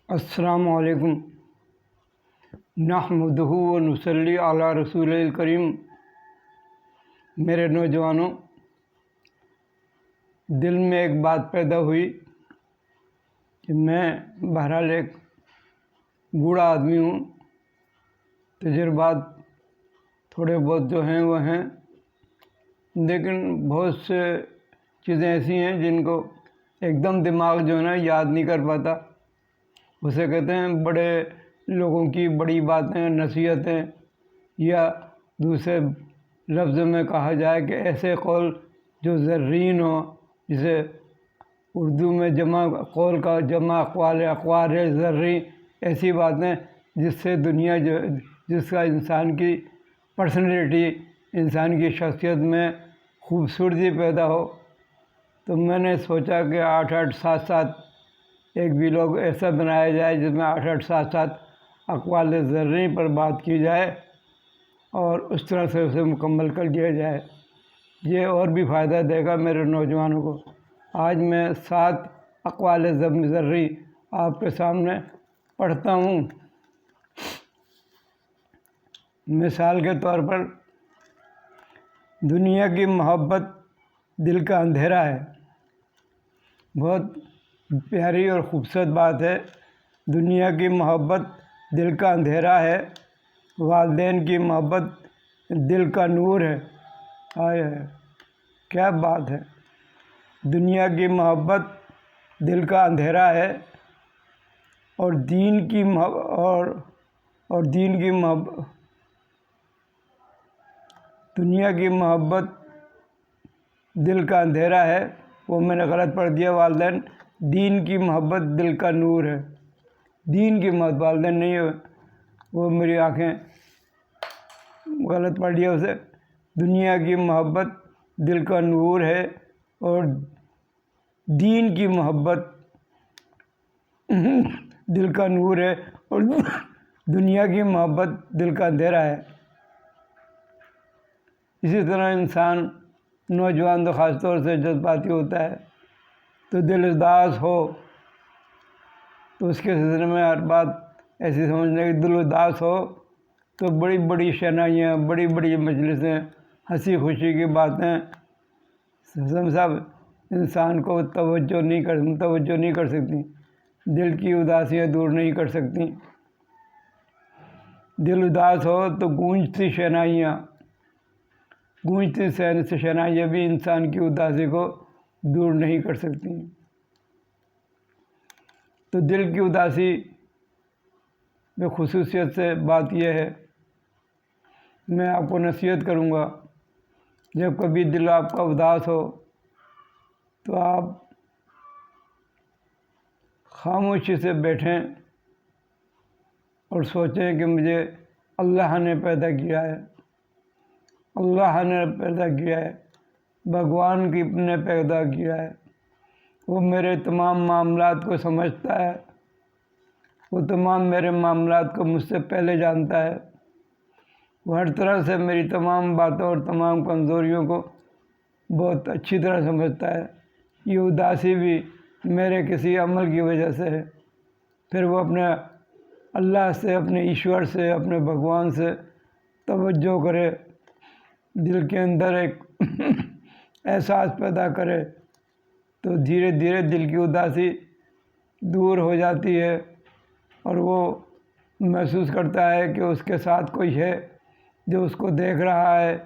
السلام علیکم نحمدہ و نصلی علی رسول الکریم۔ میرے نوجوانوں، دل میں ایک بات پیدا ہوئی کہ میں بہرحال ایک بوڑھا آدمی ہوں، تجربات تھوڑے بہت جو ہیں وہ ہیں، لیکن بہت سے چیزیں ایسی ہیں جن کو ایک دم دماغ جو ہے نا یاد نہیں کر پاتا۔ اسے کہتے ہیں بڑے لوگوں کی بڑی باتیں، نصیحتیں، یا دوسرے لفظ میں کہا جائے کہ ایسے قول جو زرین ہو، جسے اردو میں جمع قول کا جمع اقوال زرین، ایسی باتیں جس سے دنیا جس کا انسان کی پرسنالٹی، انسان کی شخصیت میں خوبصورتی پیدا ہو۔ تو میں نے سوچا کہ 8 7 ایک ویلاگ ایسا بنایا جائے جس میں 8 7 اقوال زرین پر بات کی جائے اور اس طرح سے اسے مکمل کر دیا جائے۔ یہ اور بھی فائدہ دے گا میرے نوجوانوں کو۔ آج میں 7 اقوال زرین آپ کے سامنے پڑھتا ہوں۔ مثال کے طور پر، دنیا کی محبت دل کا اندھیرا ہے۔ بہت پیاری اور خوبصورت بات ہے۔ دنیا کی محبت دل کا اندھیرا ہے، والدین کی محبت دل کا نور ہے۔ آئے کیا بات ہے! دنیا کی محبت دل کا اندھیرا ہے اور دین کی محبت دنیا کی محبت دل کا اندھیرا ہے، وہ میں نے غلط پڑھ دیا، والدین۔ دین کی محبت دل کا نور ہے۔ دین کی محبت، والدین نہیں ہے، وہ میری آنکھیں غلط پڑھ لیا اسے۔ دنیا کی محبت دل کا نور ہے اور دین کی محبت دل کا نور ہے اور دنیا کی محبت دل کا اندھیرا ہے۔ اسی طرح انسان، نوجوان تو خاص طور سے جذباتی ہوتا ہے، تو دل اداس ہو تو اس کے سلسلے میں ہر بات ایسی سمجھنے کہ دل اداس ہو تو بڑی بڑی شہنائیاں، بڑی بڑی مجلسیں، ہنسی خوشی کی باتیں سب انسان کو متوجہ نہیں کر سکتی، دل کی اداسیاں دور نہیں کر سکتی۔ دل اداس ہو تو گونجتی شہنائیاں بھی انسان کی اداسی کو دور نہیں کر سکتی۔ تو دل کی اداسی میں خصوصیت سے بات یہ ہے، میں آپ کو نصیحت کروں گا، جب کبھی دل آپ کا اداس ہو تو آپ خاموشی سے بیٹھیں اور سوچیں کہ مجھے اللہ نے پیدا کیا ہے، اللہ نے پیدا کیا ہے، بھگوان نے پیدا کیا ہے۔ وہ میرے تمام معاملات کو سمجھتا ہے، وہ تمام میرے معاملات کو مجھ سے پہلے جانتا ہے، وہ ہر طرح سے میری تمام باتوں اور تمام کمزوریوں کو بہت اچھی طرح سمجھتا ہے۔ یہ اداسی بھی میرے کسی عمل کی وجہ سے ہے۔ پھر وہ اپنے اللہ سے، اپنے ایشور سے، اپنے بھگوان سے توجہ کرے، دل کے اندر ایک احساس پیدا کرے، تو دھیرے دھیرے دل کی اداسی دور ہو جاتی ہے اور وہ محسوس کرتا ہے کہ اس کے ساتھ کوئی ہے جو اس کو دیکھ رہا ہے،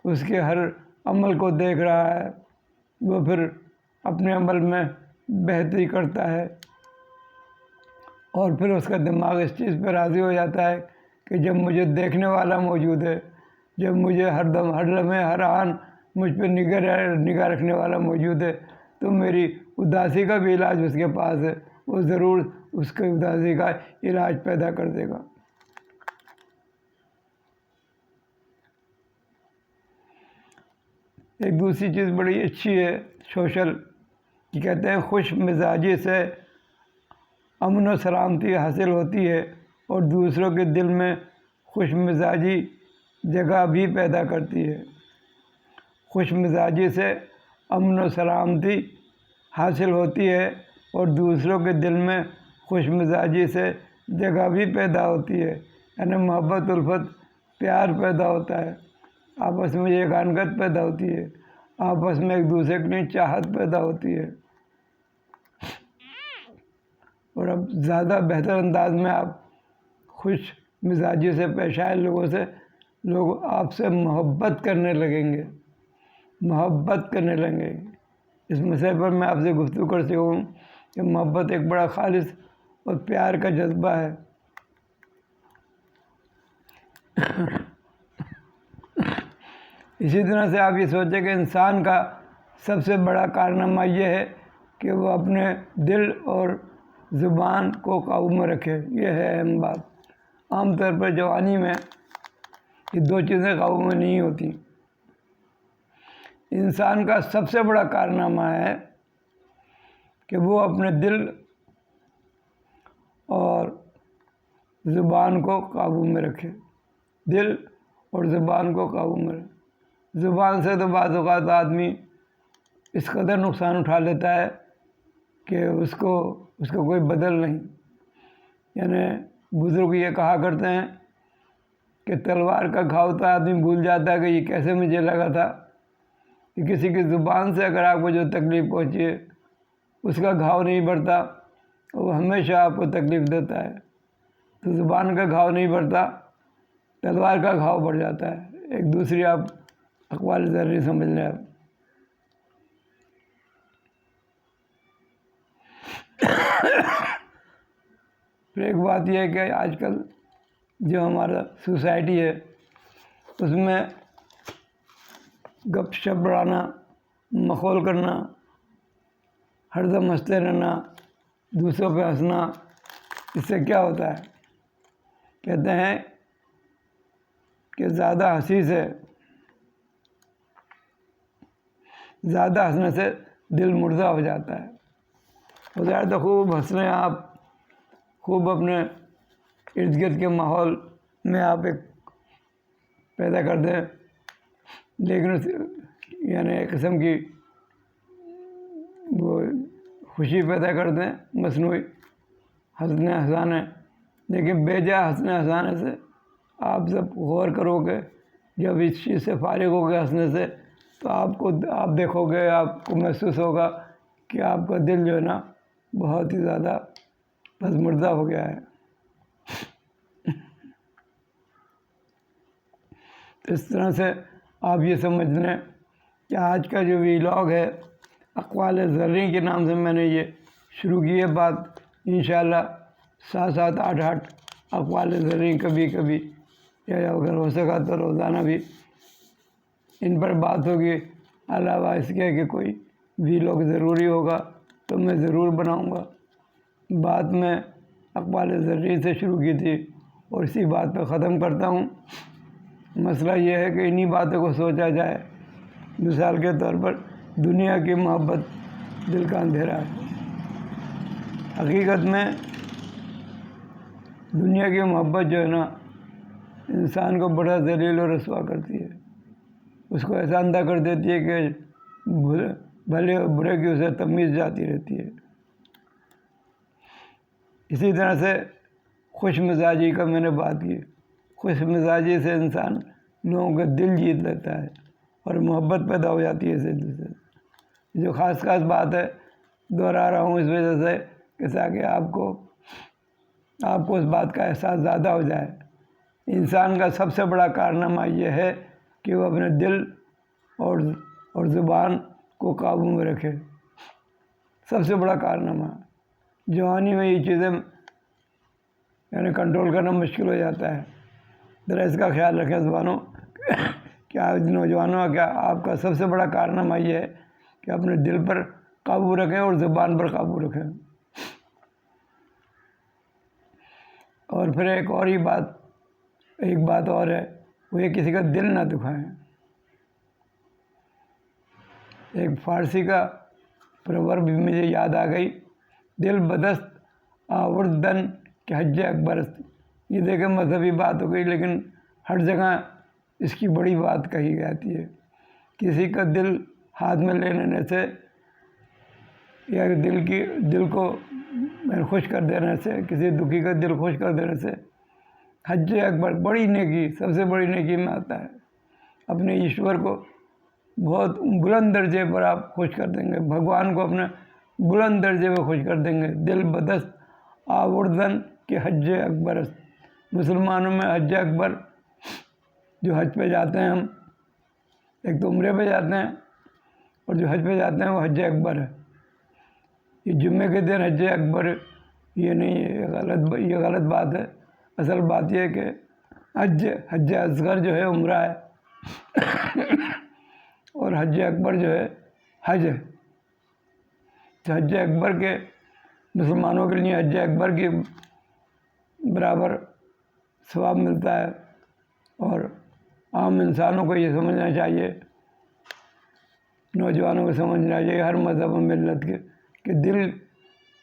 اس کے ہر عمل کو دیکھ رہا ہے۔ وہ پھر اپنے عمل میں بہتری کرتا ہے اور پھر اس کا دماغ اس چیز پہ راضی ہو جاتا ہے کہ جب مجھے دیکھنے والا موجود ہے، جب مجھے ہر دم، ہر لمحے، ہر آن مجھ پہ نگاہ رکھنے والا موجود ہے، تو میری اداسی کا بھی علاج اس کے پاس ہے، وہ ضرور اس کے اداسی کا علاج پیدا کر دے گا۔ ایک دوسری چیز بڑی اچھی ہے سوشل، کہ کہتے ہیں خوش مزاجی سے امن و سلامتی حاصل ہوتی ہے اور دوسروں کے دل میں خوش مزاجی جگہ بھی پیدا کرتی ہے۔ خوش مزاجی سے امن و سلامتی حاصل ہوتی ہے اور دوسروں کے دل میں خوش مزاجی سے جگہ بھی پیدا ہوتی ہے، یعنی محبت الفت پیار پیدا ہوتا ہے، آپس میں یگانگت پیدا ہوتی ہے، آپس میں ایک دوسرے کے لیے چاہت پیدا ہوتی ہے، اور اب زیادہ بہتر انداز میں آپ خوش مزاجی سے پیش آئے لوگوں سے، لوگ آپ سے محبت کرنے لگیں گے، محبت کرنے لگیں گے۔ اس مسئلے پر میں آپ سے گفتگو کر سکوں ہوں کہ محبت ایک بڑا خالص اور پیار کا جذبہ ہے۔ اسی طرح سے آپ یہ سوچیں کہ انسان کا سب سے بڑا کارنامہ یہ ہے کہ وہ اپنے دل اور زبان کو قابو میں رکھے۔ یہ ہے اہم بات۔ عام طور پر جوانی میں یہ دو چیزیں قابو میں نہیں ہوتی۔ انسان کا سب سے بڑا کارنامہ ہے کہ وہ اپنے دل اور زبان کو قابو میں رکھے، دل اور زبان کو قابو میں رکھے۔ زبان سے تو بعض اوقات آدمی اس قدر نقصان اٹھا لیتا ہے کہ اس کو کوئی بدل نہیں۔ یعنی بزرگ یہ کہا کرتے ہیں کہ تلوار کا گھاؤ تو آدمی بھول جاتا ہے کہ یہ کیسے مجھے لگا تھا، کہ کسی کی زبان سے اگر آپ کو جو تکلیف پہنچی ہے اس کا گھاؤ نہیں بڑھتا، وہ ہمیشہ آپ کو تکلیف دیتا ہے۔ تو زبان کا گھاؤ نہیں بڑھتا، تلوار کا گھاؤ بڑھ جاتا ہے۔ ایک دوسری آپ اقوال ضروری سمجھ لیں آپ۔ پھر ایک بات یہ ہے کہ آج کل جو ہمارا سوسائٹی ہے اس میں گپ شپ بڑھانا، مخول کرنا، ہر دم ہنستے رہنا، دوسروں پہ ہنسنا، اس سے کیا ہوتا ہے؟ کہتے ہیں کہ زیادہ ہنسی سے، زیادہ ہنسنے سے دل مردہ ہو جاتا ہے۔ بظاہر تو خوب ہنس رہے ہیں آپ، خوب اپنے ارد گرد کے ماحول میں آپ ایک پیدا کر دیں، لیکن یعنی ایک قسم کی وہ خوشی پیدا کر دیں مصنوعی ہنسنے ہنسانے، لیکن بے جا ہنسنے ہنسانے سے آپ جب غور کرو گے، جب اس چیز سے فارغ ہو گئے ہنسنے سے، تو آپ دیکھو گے، آپ کو محسوس ہوگا کہ آپ کا دل جو ہے نا بہت ہی زیادہ پسمردہ ہو گیا ہے۔ اس طرح سے آپ یہ سمجھ لیں کہ آج کا جو ویلاگ ہے، اقوال زرعی کے نام سے میں نے یہ شروع کی ہے بات، انشاءاللہ 7 8 اقوال زرعی کبھی کبھی، یا اگر ہو سکا تو روزانہ بھی ان پر بات ہوگی۔ علاوہ اس کے کہ کوئی ویلاگ ضروری ہوگا تو میں ضرور بناؤں گا۔ بات میں اقوال زرعی سے شروع کی تھی اور اسی بات پہ ختم کرتا ہوں۔ مسئلہ یہ ہے کہ انہی باتوں کو سوچا جائے۔ مثال کے طور پر دنیا کی محبت دل کا اندھیرا ہے۔ حقیقت میں دنیا کی محبت جو ہے نا انسان کو بڑا ذلیل و رسوا کرتی ہے، اس کو ایسا اندھا کر دیتی ہے کہ بھلے اور برے کی اسے تمیز جاتی رہتی ہے۔ اسی طرح سے خوش مزاجی کا میں نے بات کی۔ خوش مزاجی سے انسان لوگوں کا دل جیت لیتا ہے اور محبت پیدا ہو جاتی ہے اسے دل سے۔ جو خاص بات ہے، دہرا رہا ہوں اس وجہ سے کہ تاکہ آپ کو اس بات کا احساس زیادہ ہو جائے۔ انسان کا سب سے بڑا کارنامہ یہ ہے کہ وہ اپنے دل اور زبان کو قابو میں رکھے، سب سے بڑا کارنامہ۔ جوانی میں یہ چیزیں یعنی کنٹرول کرنا مشکل ہو جاتا ہے۔ ذرا اس کا خیال رکھیں زبانوں کیا نوجوانوں، کیا آپ کا سب سے بڑا کارنامہ یہ ہے کہ اپنے دل پر قابو رکھیں اور زبان پر قابو رکھیں۔ اور پھر ایک بات اور ہے، وہ یہ کسی کا دل نہ دکھائیں۔ ایک فارسی کا پروورب بھی مجھے یاد آ گئی، دل بدست آوردن کہ حج اکبر است۔ یہ دیکھیں مذہبی بات ہو گئی، لیکن ہر جگہ اس کی بڑی بات کہی جاتی ہے۔ کسی کا دل ہاتھ میں لے لینے سے یا دل کو خوش کر دینے سے، کسی دکھی کا دل خوش کر دینے سے حج اکبر بڑی نیکی، سب سے بڑی نیکی میں آتا ہے۔ اپنے ایشور کو بہت بلند درجے پر آپ خوش کر دیں گے، بھگوان کو اپنے بلند درجے پہ خوش کر دیں گے۔ دل بدست آوردن کہ حج اکبر است۔ مسلمانوں میں حج اکبر جو حج پہ جاتے ہیں ہم، ایک تو عمرے پہ جاتے ہیں اور جو حج پہ جاتے ہیں وہ حج اکبر ہے۔ یہ جمعے کے دن حج اکبر یہ نہیں ہے، یہ غلط بات ہے۔ اصل بات یہ ہے کہ حج اصغر جو ہے عمرہ ہے اور حج اکبر جو ہے حج ہے۔ تو حج اکبر کے مسلمانوں کے لیے حج اکبر کے برابر ثواب ملتا ہے، اور عام انسانوں کو یہ سمجھنا چاہیے، نوجوانوں کو سمجھنا چاہیے ہر مذہب و ملت کے، کہ دل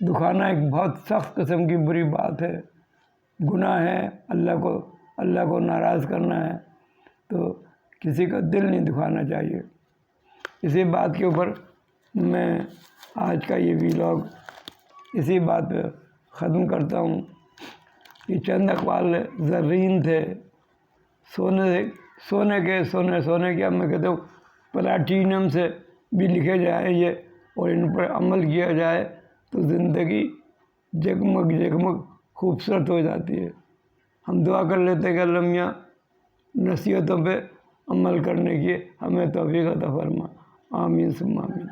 دکھانا ایک بہت سخت قسم کی بری بات ہے، گناہ ہے، اللہ کو ناراض کرنا ہے، تو کسی کا دل نہیں دکھانا چاہیے۔ اسی بات کے اوپر میں آج کا یہ ویلاگ اسی بات پہ ختم کرتا ہوں۔ یہ چند اقوال زرین تھے، سونے کے اب میں کہتا ہوں پلاٹینم سے بھی لکھے جائیں یہ، اور ان پر عمل کیا جائے تو زندگی جگمگ خوبصورت ہو جاتی ہے۔ ہم دعا کر لیتے ہیں کہ اللہ میاں نصیحتوں پہ عمل کرنے کی ہمیں توفیق عطا فرما۔ آمین ثم آمین۔